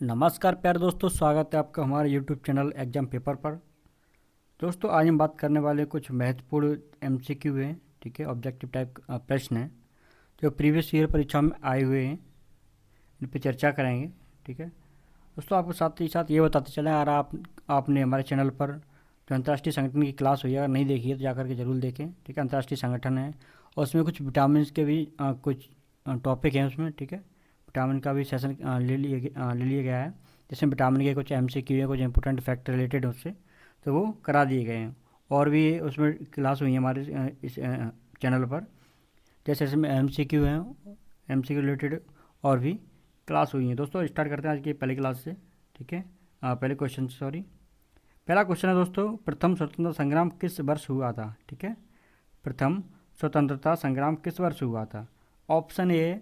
नमस्कार प्यारे दोस्तों, स्वागत है आपका हमारे YouTube चैनल एग्जाम पेपर पर। दोस्तों आज हम बात करने वाले कुछ महत्वपूर्ण MCQ हैं, ठीक है, ऑब्जेक्टिव टाइप प्रश्न हैं जो प्रीवियस ईयर परीक्षा में आए हुए हैं। इन पर चर्चा करेंगे, ठीक है दोस्तों। आपको साथ ही साथ ये बताते चलें, अगर आपने हमारे चैनल पर जो अंतर्राष्ट्रीय संगठन की क्लास हुई है, अगर नहीं देखी है तो जाकर के ज़रूर देखें, ठीक है। अंतर्राष्ट्रीय संगठन है और उसमें कुछ विटामिन के भी कुछ टॉपिक हैं उसमें, ठीक है। विटामिन का भी सेशन ले लिया गया है, जिसमें विटामिन के कुछ MCQ है, कुछ इंपॉर्टेंट फैक्ट रिलेटेड उससे, तो वो करा दिए गए हैं। और भी उसमें क्लास हुई है हमारे इस चैनल पर, जैसे इसमें MCQ हैं, MCQ रिलेटेड और भी क्लास हुई है। दोस्तों स्टार्ट करते हैं आज की पहली क्लास से, ठीक है। पहले क्वेश्चन सॉरी पहला क्वेश्चन है दोस्तों, प्रथम स्वतंत्रता संग्राम किस वर्ष हुआ था, ठीक है। प्रथम स्वतंत्रता संग्राम किस वर्ष हुआ था? Option A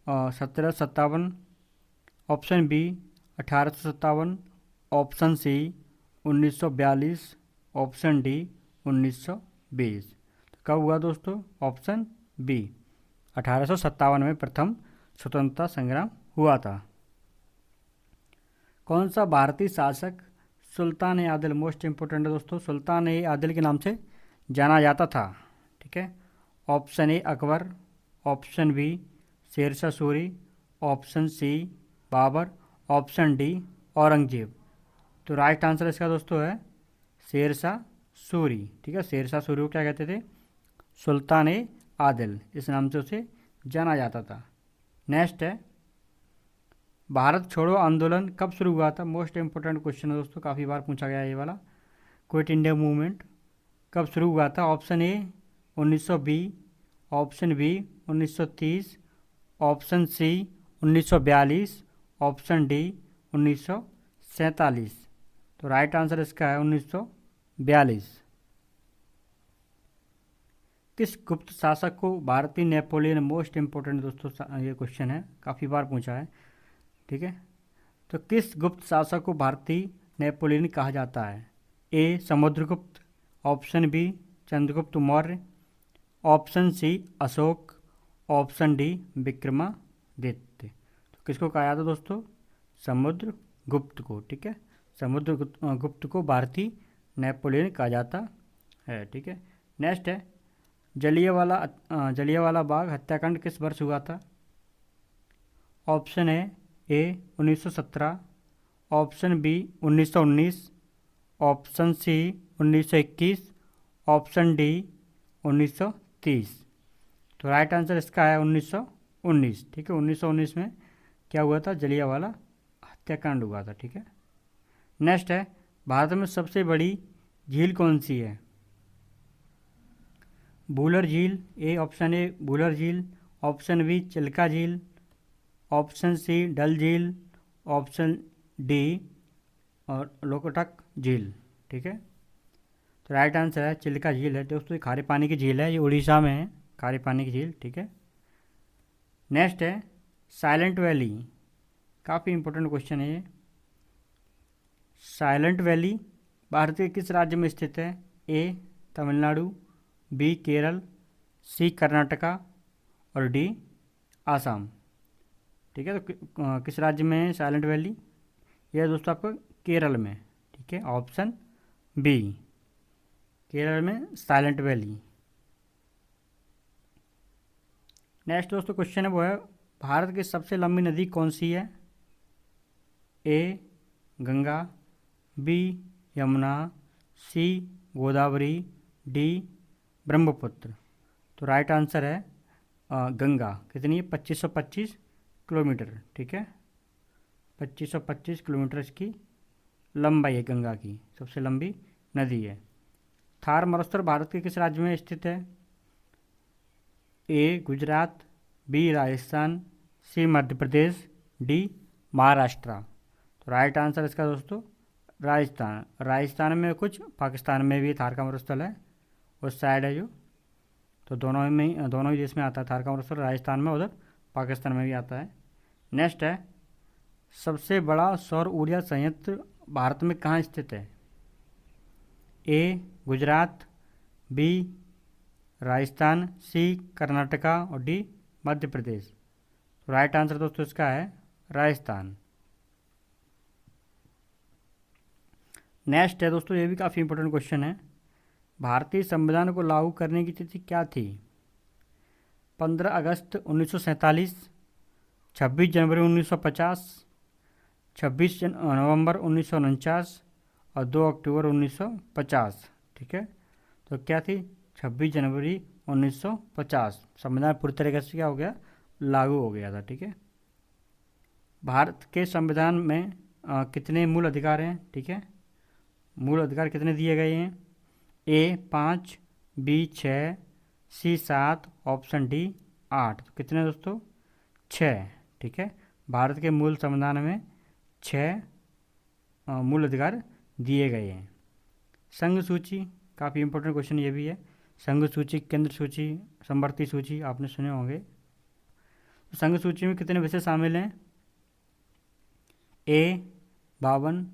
1757, option B 1857, option C 1942, option D 1920। तो कब हुआ दोस्तों? ऑप्शन बी 1857 में प्रथम स्वतंत्रता संग्राम हुआ था। कौन सा भारतीय शासक सुल्तान ए आदिल, मोस्ट इंपोर्टेंट है दोस्तों, सुल्तान ए आदिल के नाम से जाना जाता था, ठीक है। Option A Akbar, option B Sher Shah Suri, option C Babar, option D Aurangzeb. तो राइट आंसर इसका दोस्तों है शेरशाह सूरी, ठीक है। शेरशाह सूरी को क्या कहते थे? सुल्तान ए आदिल, इस नाम से उसे जाना जाता था। नेक्स्ट है, भारत छोड़ो आंदोलन कब शुरू हुआ था? मोस्ट इंपोर्टेंट क्वेश्चन है दोस्तों, काफ़ी बार पूछा गया है ये वाला। क्विट इंडिया मूवमेंट कब शुरू हुआ था? Option A 1920, option B 1930, option C 1942, option D 1947। तो राइट आंसर इसका है 1942। किस गुप्त शासक को भारतीय नेपोलियन, मोस्ट इंपोर्टेंट दोस्तों ये क्वेश्चन है, काफ़ी बार पूछा है, ठीक है। तो किस गुप्त शासक को भारतीय नेपोलियन कहा जाता है? A Samudragupta, option B Chandragupta Maurya, option C Ashoka, option D Vikramaditya. तो किसको कहा जाता है दोस्तों? समुद्रगुप्त को, ठीक है। समुद्रगुप्त को भारतीय नेपोलियन कहा जाता है, ठीक है। नेक्स्ट है, जलियांवाला बाग हत्याकांड किस वर्ष हुआ था? ऑप्शन है A 1917, option B 1919, option C 1921, option D 1930। तो राइट आंसर इसका है 1919, ठीक है। 1919 में क्या हुआ था? जलियांवाला हत्याकांड हुआ था, ठीक है। नेक्स्ट है, भारत में सबसे बड़ी झील कौन सी है? वुलर झील, ए ऑप्शन ए वुलर झील, ऑप्शन बी चिल्का झील, ऑप्शन सी डल झील, ऑप्शन डी और लोकटक झील, ठीक है। तो राइट आंसर है चिल्का झील है दोस्तों, खारे पानी की झील है, ये उड़ीसा में है, खारे पानी की झील, ठीक है। नेक्स्ट है, साइलेंट वैली, काफ़ी इंपॉर्टेंट क्वेश्चन है ये। साइलेंट वैली भारत के किस राज्य में स्थित है? ए तमिलनाडु, बी केरल, सी कर्नाटका और डी आसाम, ठीक है। तो किस राज्य में है साइलेंट वैली? यह दोस्तों आपको केरल में, ठीक है। ऑप्शन बी केरल में साइलेंट वैली। नेक्स्ट दोस्तों क्वेश्चन है वो है, भारत की सबसे लंबी नदी कौन सी है? ए गंगा, बी यमुना, सी गोदावरी, डी ब्रह्मपुत्र। तो राइट आंसर है गंगा। कितनी है? 2525 किलोमीटर, ठीक है। 2525 किलोमीटर इसकी लंबाई है गंगा की, सबसे लंबी नदी है। थार मरुस्थल भारत के किस राज्य में स्थित है? ए गुजरात, बी राजस्थान, सी मध्य प्रदेश, डी महाराष्ट्र। तो राइट आंसर इसका दोस्तों राजस्थान। राजस्थान में कुछ पाकिस्तान में भी थार का मरुस्थल है, उस साइड है जो, तो दोनों ही देश में आता है थार का मरुस्थल, राजस्थान में, उधर पाकिस्तान में भी आता है। नेक्स्ट है, सबसे बड़ा सौर ऊर्जा संयंत्र भारत में कहाँ स्थित है? ए गुजरात, बी राजस्थान, सी कर्नाटका और डी मध्य प्रदेश। तो राइट आंसर दोस्तों इसका है राजस्थान। नेक्स्ट है दोस्तों, ये भी काफ़ी इंपॉर्टेंट क्वेश्चन है। भारतीय संविधान को लागू करने की तिथि क्या थी? 15 अगस्त 1947, 26 जनवरी 1950, 26 नवंबर 1949 और 2 अक्टूबर 1950। ठीक है, तो क्या थी? 26 जनवरी 1950 संविधान पूरी तरीके से क्या हो गया? लागू हो गया था। ठीक है, भारत के संविधान में कितने मूल अधिकार हैं? ठीक है, मूल अधिकार कितने दिए गए हैं? ए 5, बी 6, सी 7, ऑप्शन डी 8। तो कितने दोस्तों? 6। ठीक है, भारत के मूल संविधान में 6 मूल अधिकार दिए गए हैं। संघ सूची, काफ़ी इंपॉर्टेंट क्वेश्चन ये भी है। संघ सूची, केंद्र सूची, समवर्ती सूची आपने सुने होंगे। तो संघ सूची में कितने विषय शामिल हैं? ए 52,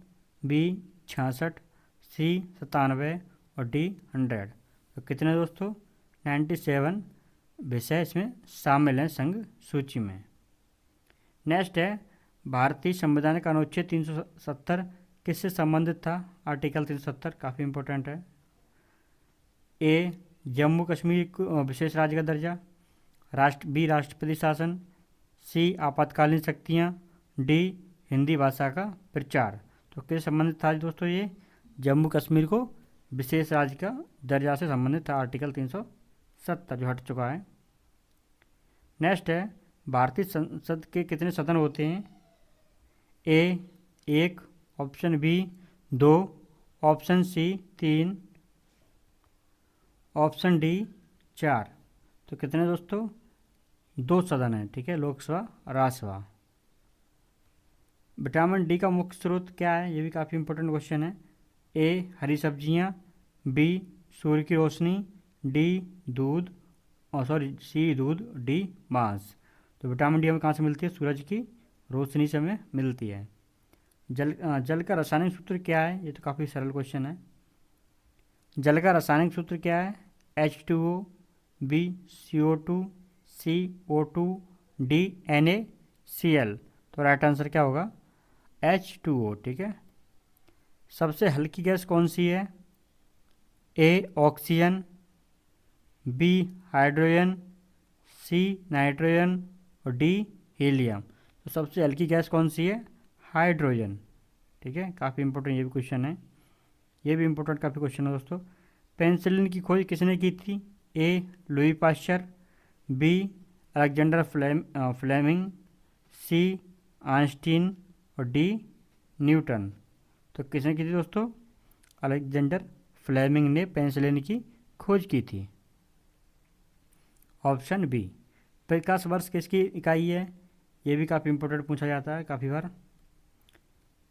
बी 66, सी 97 और डी 100। तो कितने दोस्तों? 97 विषय इसमें शामिल हैं संघ सूची में। नेक्स्ट है, भारतीय संविधान का अनुच्छेद 370 किससे संबंधित था? आर्टिकल 370 काफ़ी इंपॉर्टेंट है। ए जम्मू कश्मीर को विशेष राज्य का दर्जा, बी राष्ट्रपति शासन, सी आपातकालीन शक्तियाँ, डी हिंदी भाषा का प्रचार। तो किससे संबंधित था दोस्तों? ये जम्मू कश्मीर को विशेष राज्य का दर्जा से संबंधित था, आर्टिकल 370 जो हट चुका है। नेक्स्ट है, भारतीय संसद के कितने सदन होते हैं? A 1, option B 2, option C 3, option D 4। तो कितने दोस्तों? 2 सदन हैं। ठीक है, लोकसभा और राज्यसभा। विटामिन डी का मुख्य स्रोत क्या है? ये भी काफ़ी इंपॉर्टेंट क्वेश्चन है। ए हरी सब्जियां, बी सूर्य की रोशनी, डी दूध सी दूध, डी मांस। तो विटामिन डी हमें कहाँ से मिलती है? सूरज की रोशनी से हमें मिलती है। जल का रासायनिक सूत्र क्या है? ये तो काफ़ी सरल क्वेश्चन है। जल का रासायनिक सूत्र क्या है? H2O, बी CO2, सी O2, डी NaCl। तो राइट आंसर क्या होगा? H2O। ठीक है, सबसे हल्की गैस कौन सी है? A oxygen, B hydrogen, C nitrogen और डी हीलियम। तो सबसे हल्की गैस कौन सी है? हाइड्रोजन। ठीक है, काफ़ी इंपॉर्टेंट ये भी क्वेश्चन है। ये भी इंपॉर्टेंट काफ़ी क्वेश्चन है दोस्तों। पेनिसिलिन की खोज किसने की थी? A Louis Pasteur, B Alexander Fleming, C Einstein और डी न्यूटन। तो किसने की थी दोस्तों? अलेक्जेंडर फ्लेमिंग ने पेनिसिलिन की खोज की थी, ऑप्शन बी। प्रकाश वर्ष किसकी इकाई है? ये भी काफ़ी इंपॉर्टेंट पूछा जाता है काफ़ी बार।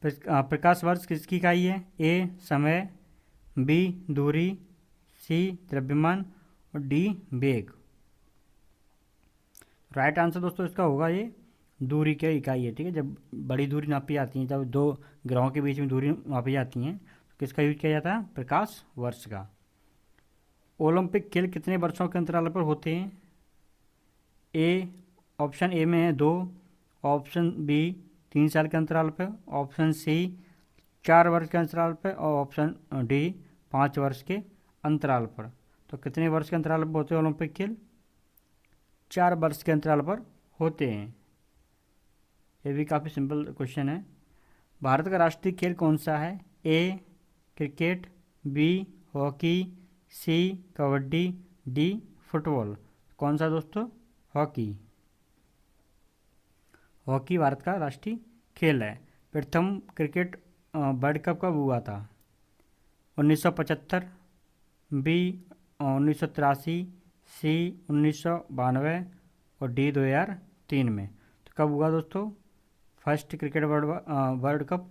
प्रकाश वर्ष किसकी इकाई है? ए समय, बी दूरी, सी द्रव्यमान और डी वेग। राइट आंसर दोस्तों इसका होगा ये दूरी की इकाई है। ठीक है, जब बड़ी दूरी नापी जाती है, जब 2 ग्रहों के बीच में दूरी नापी जाती हैं, तो किसका यूज किया जाता है? प्रकाश वर्ष का। ओलंपिक खेल कितने वर्षों के अंतराल पर होते हैं? ए ऑप्शन ए में है 2, ऑप्शन बी 3 साल के अंतराल पर, ऑप्शन सी 4 वर्ष के अंतराल पर और ऑप्शन डी 5 वर्ष के अंतराल पर। तो कितने वर्ष के अंतराल पर होते हैं ओलंपिक खेल? 4 वर्ष के अंतराल पर होते हैं। ये भी काफ़ी सिंपल क्वेश्चन है। भारत का राष्ट्रीय खेल कौन सा है? ए क्रिकेट, बी हॉकी, सी कबड्डी, डी फुटबॉल। कौन सा दोस्तों? हॉकी। हॉकी भारत का राष्ट्रीय खेल है। प्रथम क्रिकेट वर्ल्ड कप कब हुआ था? 1975, बी 1983, सी 1992 और डी 2003 में। तो कब हुआ दोस्तों फर्स्ट क्रिकेट वर्ल्ड कप?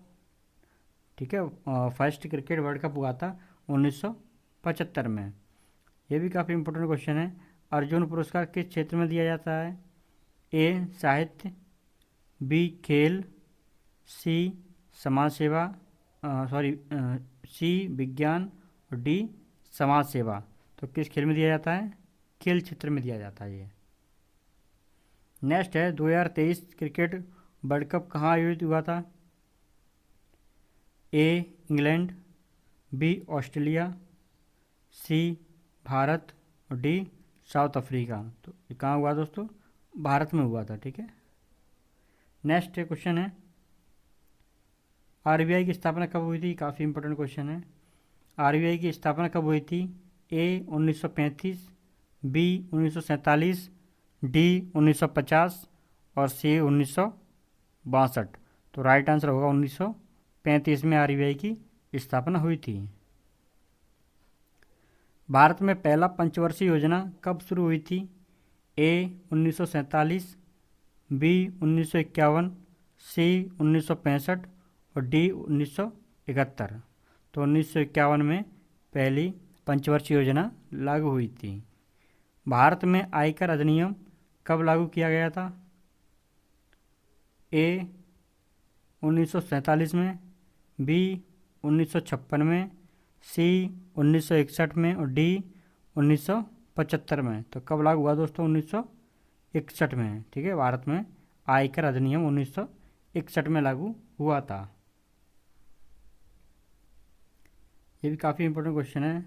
ठीक है, फर्स्ट क्रिकेट वर्ल्ड कप हुआ था 1975 में। ये भी काफ़ी इंपॉर्टेंट क्वेश्चन है। अर्जुन पुरस्कार किस क्षेत्र में दिया जाता है? ए साहित्य, बी खेल, सी समाज सेवा सी विज्ञान और डी समाज सेवा। तो किस खेल में दिया जाता है? खेल क्षेत्र में दिया जाता है ये। नेक्स्ट है 2023 क्रिकेट वर्ल्ड कप कहाँ आयोजित हुआ था? ए इंग्लैंड, बी ऑस्ट्रेलिया, सी भारत और डी साउथ अफ्रीका। तो ये कहाँ हुआ दोस्तों? भारत में हुआ था। ठीक है। नेक्स्ट क्वेश्चन है, आरबीआई की स्थापना कब हुई थी? काफ़ी इंपॉर्टेंट क्वेश्चन है। आरबीआई की स्थापना कब हुई थी? ए 1935, बी 1947, डी 1950 और सी 1962। तो राइट आंसर होगा 1935 में आरबीआई की स्थापना हुई थी। भारत में पहला पंचवर्षीय योजना कब शुरू हुई थी? ए 1947, बी 1951, सी 1965 और डी 1971। तो 1951 में पहली पंचवर्षीय योजना लागू हुई थी। भारत में आयकर अधिनियम कब लागू किया गया था? ए 1947 में, बी 1956 में, सी 1961 में और डी 1975 में। तो कब लागू हुआ दोस्तों? 1961 में। ठीक है। भारत में आयकर अधिनियम 1961 में लागू हुआ था। ये भी काफ़ी इंपॉर्टेंट क्वेश्चन है।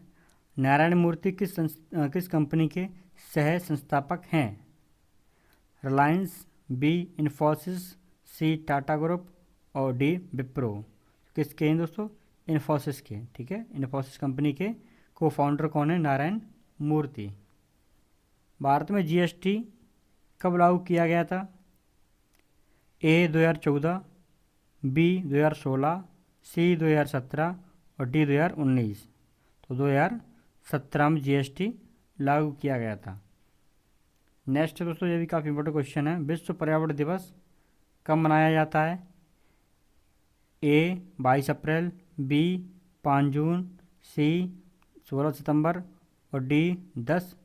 नारायण मूर्ति किस कंपनी के सह संस्थापक हैं? रिलायंस, बी इन्फोसिस, सी टाटा ग्रुप और डी विप्रो। किसके हैं दोस्तों? इन्फोसिस के। ठीक है। इन्फोसिस कंपनी के को फाउंडर कौन है? नारायण मूर्ति। भारत में जीएसटी कब लागू किया गया था? ए 2014, बी 2016, सी 2017 और डी 2019। तो 2017 में जीएसटी लागू किया गया था। नेक्स्ट दोस्तों, ये भी काफ़ी इंपॉर्टेंट क्वेश्चन है। विश्व पर्यावरण दिवस कब मनाया जाता है? ए 22 अप्रैल, बी 5 जून, सी 16 सितंबर और डी 10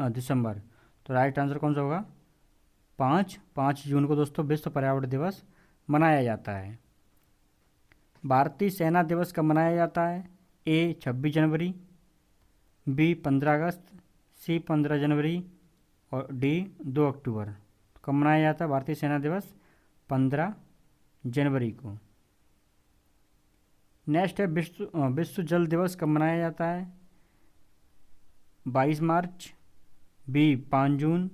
दिसंबर। तो राइट आंसर कौन सा होगा? 5 जून को दोस्तों विश्व पर्यावरण दिवस मनाया जाता है। भारतीय सेना दिवस कब मनाया जाता है? ए 26 जनवरी, बी 15 अगस्त, सी 15 जनवरी और डी 2 अक्टूबर। कब मनाया जाता है भारतीय सेना दिवस? 15 जनवरी को। नेक्स्ट है, विश्व जल दिवस कब मनाया जाता है? 22 मार्च, बी 5 जून,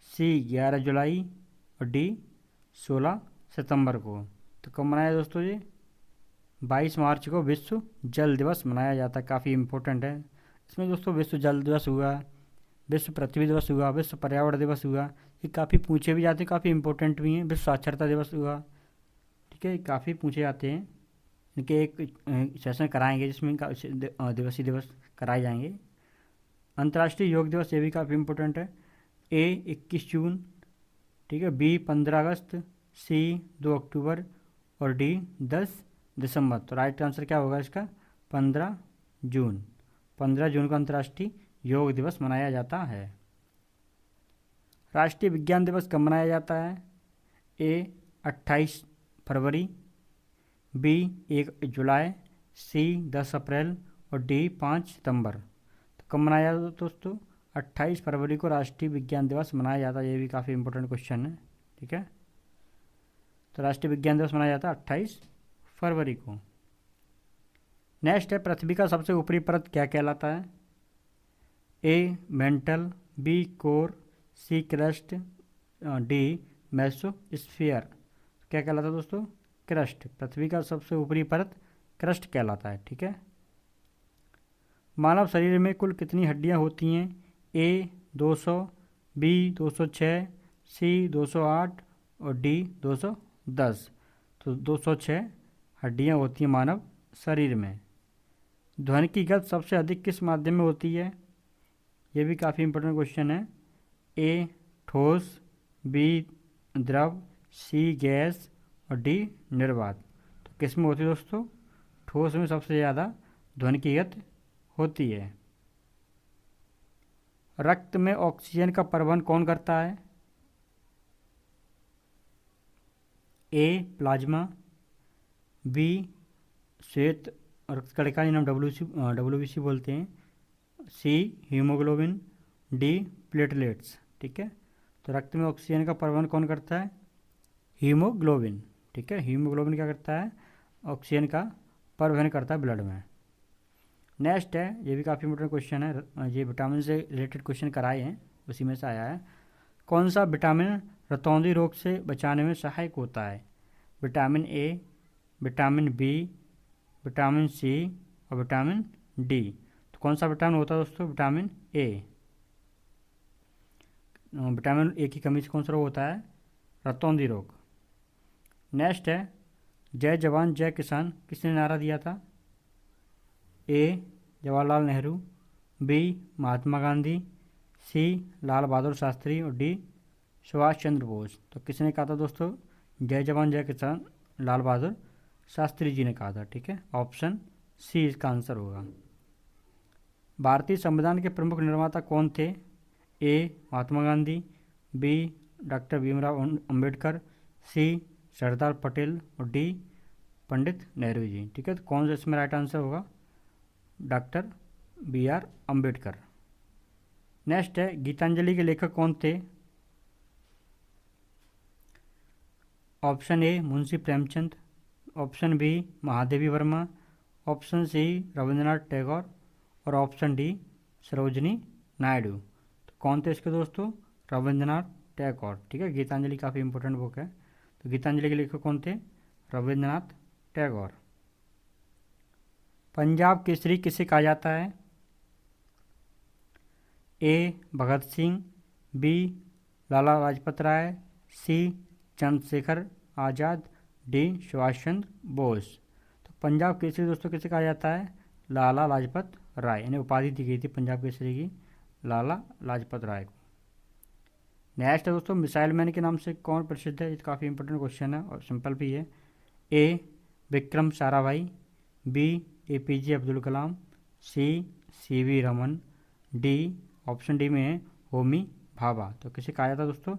सी 11 जुलाई और डी 16 सितंबर को। तो कब मनाया दोस्तों? ये 22 मार्च को विश्व जल दिवस मनाया जाता है। काफ़ी इम्पोर्टेंट है। इसमें दोस्तों विश्व जल दिवस हुआ, विश्व पृथ्वी दिवस हुआ, विश्व पर्यावरण दिवस हुआ। ये काफ़ी पूछे भी जाते हैं, काफ़ी इंपॉर्टेंट भी हैं। विश्व साक्षरता दिवस हुआ। ठीक है। काफ़ी पूछे जाते हैं। इनके एक सेशन कराएंगे जिसमें दिवस कराए जाएंगे। अंतर्राष्ट्रीय योग दिवस, ये भी काफ़ी इंपॉर्टेंट है। ए 21 जून, ठीक है, बी 15 अगस्त, सी 2 अक्टूबर और डी 10 दिसंबर। तो राइट आंसर क्या होगा इसका? 15 जून। 15 जून को अंतर्राष्ट्रीय योग दिवस मनाया जाता है। राष्ट्रीय विज्ञान दिवस कब मनाया जाता है? ए 28 फरवरी, बी 1 जुलाई, सी 10 अप्रैल और डी 5 सितंबर। तो कब मनाया जाता दोस्तों? 28 फरवरी को राष्ट्रीय विज्ञान दिवस मनाया जाता है। ये भी काफ़ी इंपॉर्टेंट क्वेश्चन है। ठीक है। तो राष्ट्रीय विज्ञान दिवस मनाया जाता है 28 फरवरी को। नेक्स्ट है, पृथ्वी का सबसे ऊपरी परत क्या कहलाता है? A mantle, B core, C crust, D mesosphere. क्या कहलाता है दोस्तों? क्रस्ट। पृथ्वी का सबसे ऊपरी परत क्रस्ट कहलाता है। ठीक है। मानव शरीर में कुल कितनी हड्डियां होती हैं? ए 200, बी 206, सी 208 और डी 210। तो 206 हड्डियां होती हैं मानव शरीर में। ध्वनि की गति सबसे अधिक किस माध्यम में होती है? ये भी काफ़ी इंपॉर्टेंट क्वेश्चन है। ए ठोस, बी द्रव, सी गैस और डी निर्वात। तो किस में होती है दोस्तों? ठोस में सबसे ज़्यादा ध्वनि की गति होती है। रक्त में ऑक्सीजन का परिवहन कौन करता है? ए प्लाज्मा, बी श्वेत रक्तकणिका जिन्हें हम WBC बोलते हैं, सी हीमोग्लोबिन, डी प्लेटलेट्स। ठीक है। तो रक्त में ऑक्सीजन का परिवहन कौन करता है? हीमोग्लोबिन। ठीक है। हीमोग्लोबिन क्या करता है? ऑक्सीजन का परिवहन करता है ब्लड में। नेक्स्ट है, ये भी काफ़ी इंपॉर्टेंट क्वेश्चन है, ये विटामिन से रिलेटेड क्वेश्चन कराए हैं, उसी में से आया है। कौन सा विटामिन रतौंधी रोग से बचाने में सहायक होता है? Vitamin A, vitamin B, vitamin C और विटामिन डी। तो कौन सा विटामिन होता है दोस्तों? Vitamin A. विटामिन ए की कमी से कौन सा रोग होता है? रतौंधी रोग। नेक्स्ट है, जय जवान जय किसान किसने नारा दिया था? ए जवाहरलाल नेहरू, बी महात्मा गांधी, सी लाल बहादुर शास्त्री और डी सुभाष चंद्र बोस। तो किसने कहा था दोस्तों जय जवान जय किसान? लाल बहादुर शास्त्री जी ने कहा था। ठीक है, ऑप्शन सी इसका आंसर होगा। भारतीय संविधान के प्रमुख निर्माता कौन थे? ए महात्मा गांधी, बी डॉक्टर भीमराव अंबेडकर, सी सरदार पटेल और डी पंडित नेहरू जी। ठीक है, तो कौन सा इसमें राइट आंसर होगा? Doctor B R Ambedkar. Next है, गीतांजलि के लेखक कौन थे? Option A Munshi Premchand, option B Mahadevi Verma, option C Rabindranath Tagore और ऑप्शन डी सरोजनी नायडू। तो कौन थे इसके दोस्तों? रविंद्रनाथ टैगोर। ठीक है, गीतांजलि काफ़ी इंपॉर्टेंट बुक है। तो गीतांजलि के लेखक कौन थे? रविंद्रनाथ टैगोर। पंजाब केसरी किसे कहा जाता है? ए भगत सिंह, बी लाला लाजपत राय, सी चंद्रशेखर आज़ाद, डी सुभाष चंद्र बोस। तो पंजाब केसरी दोस्तों किसे कहा जाता है? लाला लाजपत राय, यानी उपाधि दी गई थी पंजाब केसरी की लाला लाजपत राय को। नेक्स्ट है दोस्तों, मिसाइल मैन के नाम से कौन प्रसिद्ध है? ये काफ़ी इंपॉर्टेंट क्वेश्चन है और सिंपल भी है। ए विक्रम साराभाई, बी APJ अब्दुल कलाम, सी CV Raman, D option D में है होमी भाभा। तो किसे कहा जाता है दोस्तों?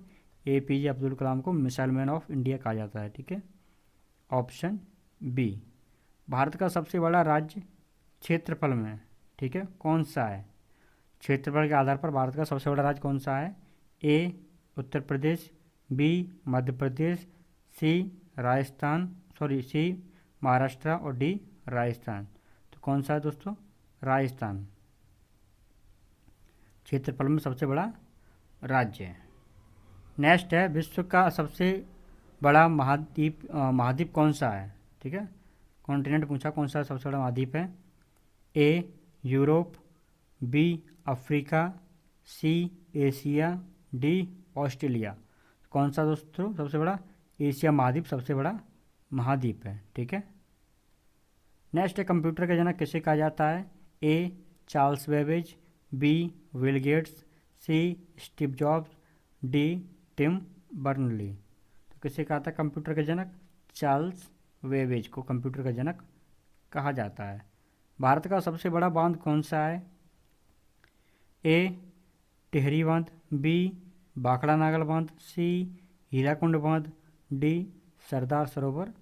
APJ अब्दुल कलाम को मिसाइल मैन ऑफ इंडिया कहा जाता है। ठीक है, ऑप्शन बी। भारत का सबसे बड़ा राज्य क्षेत्रफल में, ठीक है, कौन सा है? क्षेत्रफल के आधार पर भारत का सबसे बड़ा राज्य कौन सा है? ए उत्तर प्रदेश, बी मध्य प्रदेश, सी महाराष्ट्र और डी राजस्थान। तो कौन सा है दोस्तों? राजस्थान क्षेत्रफल में सबसे बड़ा राज्य है। नेक्स्ट है, विश्व का सबसे बड़ा महाद्वीप कौन सा है? ठीक है, कॉन्टिनेंट पूछा, कौन सा सबसे बड़ा महाद्वीप है? A Europe, B Africa, C Asia, D Australia. कौन सा दोस्तों सबसे बड़ा? एशिया महाद्वीप सबसे बड़ा महाद्वीप है। ठीक है, नेक्स्ट है, कंप्यूटर का जनक किसे कहा जाता है? A Charles Babbage, B Bill Gates, C Steve Jobs, D Tim Berners-Lee. तो किसे कहा था कंप्यूटर का जनक? चार्ल्स बेबेज को कंप्यूटर का जनक कहा जाता है। भारत का सबसे बड़ा बांध कौन सा है? ए टिहरी बांध, बी भाखड़ा नागल बांध, सी हीराकुंड बांध, डी सरदार सरोवर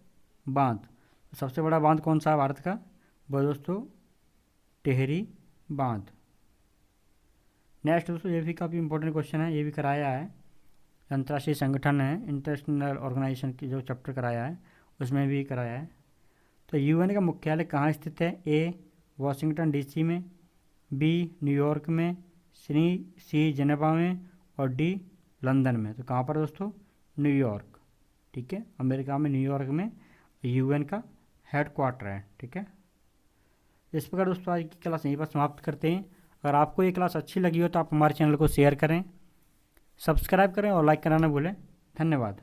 बांध। तो सबसे बड़ा बांध कौन सा है भारत का? वो दोस्तों टिहरी बांध। नेक्स्ट दोस्तों, ये भी काफ़ी इंपॉर्टेंट क्वेश्चन है, ये भी कराया है। अंतर्राष्ट्रीय संगठन है, इंटरनेशनल ऑर्गेनाइजेशन की जो चैप्टर कराया है उसमें भी कराया है। तो UN का मुख्यालय कहाँ स्थित है? ए वाशिंगटन DC में, बी न्यूयॉर्क में, सी जेनेवा में और डी लंदन में। तो कहाँ पर दोस्तों? न्यूयॉर्क। ठीक है, अमेरिका में न्यूयॉर्क में UN का हेडक्वार्टर है। ठीक है, इस प्रकार दोस्तों आज की क्लास यहीं पर समाप्त करते हैं। अगर आपको ये क्लास अच्छी लगी हो तो आप हमारे चैनल को शेयर करें, सब्सक्राइब करें और लाइक कराना भूलें। धन्यवाद।